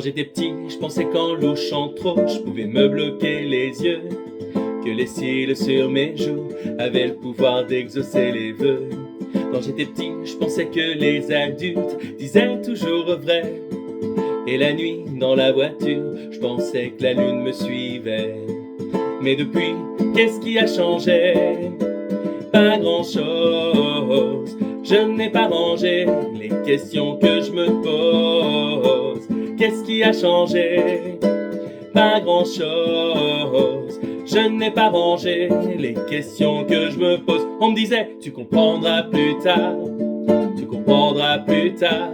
j'étais petit, je pensais qu'en louchant trop, je pouvais me bloquer les yeux, que les cils sur mes joues avaient le pouvoir d'exaucer les vœux. Quand j'étais petit, je pensais que les adultes disaient toujours vrai. Et la nuit, dans la voiture, je pensais que la lune me suivait. Mais depuis, qu'est-ce qui a changé? Pas grand-chose. Je n'ai pas rangé les questions que je me pose. Qu'est-ce qui a changé? Pas grand-chose. Je n'ai pas rangé les questions que je me pose. On me disait, tu comprendras plus tard. Tu comprendras plus tard.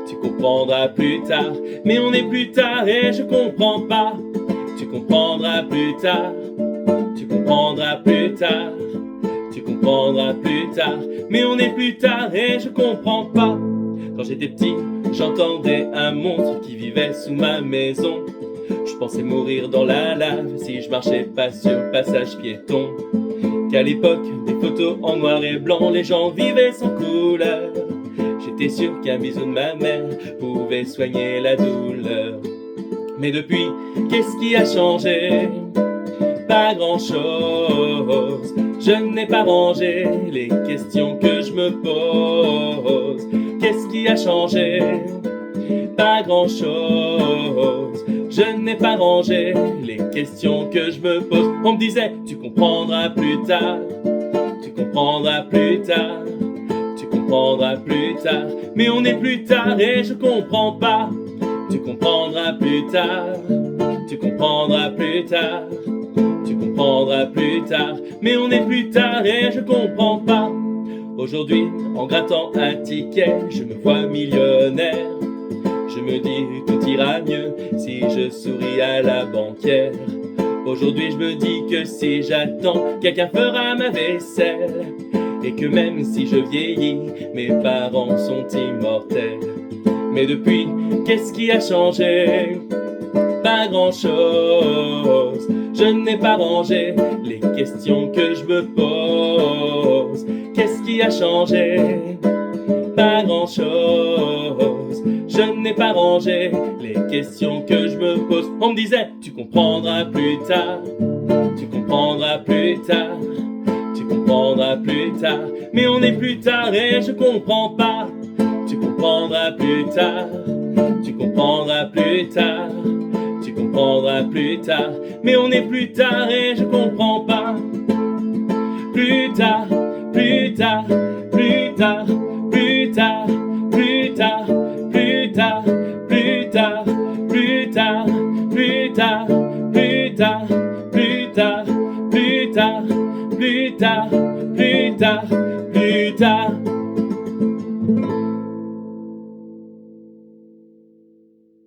Tu comprendras plus tard. Mais on est plus tard et je comprends pas. Tu comprendras plus tard. Tu comprendras plus tard. Tu comprendras plus tard. Mais on est plus tard et je comprends pas. Quand j'étais petit, j'entendais un monstre qui vivait sous ma maison. Je pensais mourir dans la lave si je marchais pas sur le passage piéton. Qu'à l'époque, des photos en noir et blanc, les gens vivaient sans couleur. J'étais sûr qu'un bisou de ma mère pouvait soigner la douleur. Mais depuis, qu'est-ce qui a changé? Pas grand-chose. Je n'ai pas rangé les questions que je me pose. Qu'est-ce qui a changé? Pas grand-chose. Je n'ai pas rangé les questions que je me pose. On me disait, tu comprendras plus tard. Tu comprendras plus tard. Tu comprendras plus tard. Mais on est plus tard et je comprends pas. Tu comprendras plus tard. Tu comprendras plus tard. Tu comprendras plus tard. Mais on est plus tard et je comprends pas. Aujourd'hui, en grattant un ticket, je me vois millionnaire. Je me dis tout ira mieux si je souris à la banquière. Aujourd'hui je me dis que si j'attends, quelqu'un fera ma vaisselle. Et que même si je vieillis, mes parents sont immortels. Mais depuis, qu'est-ce qui a changé? Pas grand-chose. Je n'ai pas rangé les questions que je me pose. Qu'est-ce qui a changé? Pas grand-chose. Je n'ai pas rangé les questions que je me pose. On me disait, tu comprendras plus tard. Tu comprendras plus tard. Tu comprendras plus tard. Mais on est plus tard et je comprends pas. Tu comprendras plus tard. Tu comprendras plus tard. Tu comprendras plus tard. Mais on est plus tard et je comprends pas. Plus tard, plus tard, plus tard, plus tard, plus tard, plus tard, plus tard, plus tard, plus tard, plus tard, plus tard, plus tard, plus tard, plus tard, plus tard.